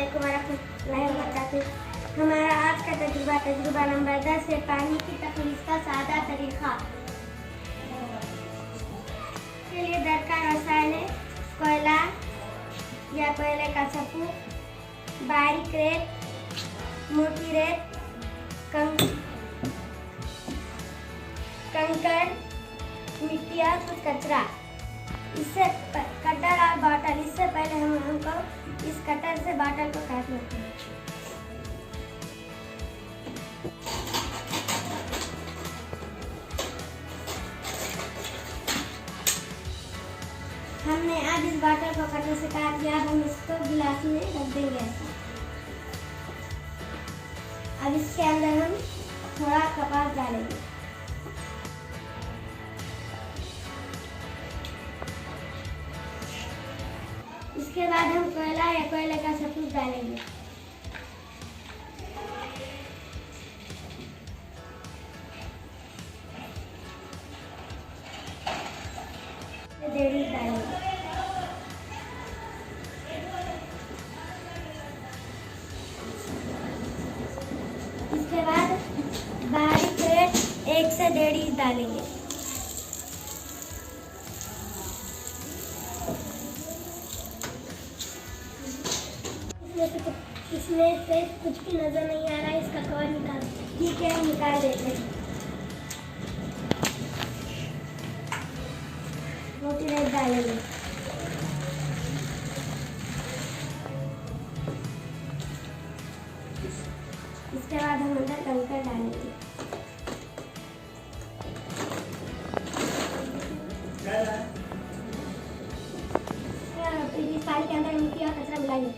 अस्सलामुअलैकुम वरहमतुल्लाहि वबरकातुहू। हमारा आज का तजुर्बा नंबर 10 है पानी की तखलीस का सादा तरीका। के लिए दरकार वसाइल है कोयला या कोयले का सफू, बारीक रेत, मोटी रेत, कंकड़, मिट्टी और कुछ कचरा। इससे कटर और बॉटल। इससे पहले हमको इस कटर से बॉटल को काट लेते हैं। हमने अब इस बॉटल को कटर से काट दिया। अब हम इसको गिलास में रख देंगे ऐसा। अब इसके अंदर हम थोड़ा कपास डालेंगे। इसके बाद हम कोयला या कोयले का सफूस डालेंगे। देरी डालेंगे। इसके बाद बारीक रेत 1 से 1.5 इंच डालेंगे। इसमें से कुछ भी नजर नहीं आ रहा है। इसका कवर निकाल, ठीक है, हम निकाल देते हैं। मोटी रेत डालेंगे। इसके बाद हम अंदर कंकड़ डालेंगे। इस पानी के अंदर मिट्टी और कचरा मिलाएंगे।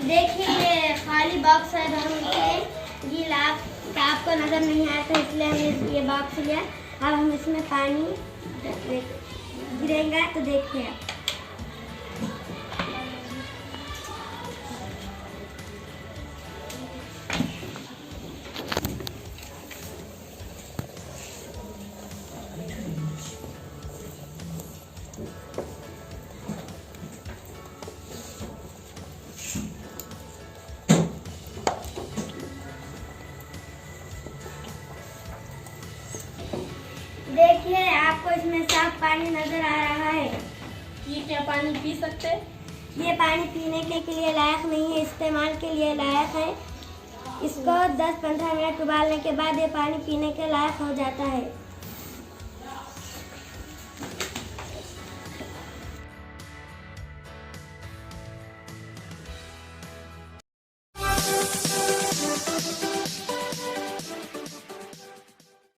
देखिए ये खाली बॉक्स है। हम इसमें गिलास आपको नजर नहीं आया था इसलिए हमने ये बॉक्स लिया। अब हम इसमें पानी गिरेगा तो देखिए आप। देखिए आपको इसमें साफ पानी नजर आ रहा है। ये क्या पानी पी सकते? ये पानी पीने के लिए लायक नहीं है, इस्तेमाल के लिए लायक है। इसको 10-15 मिनट उबालने के बाद ये पानी पीने के लायक हो जाता है।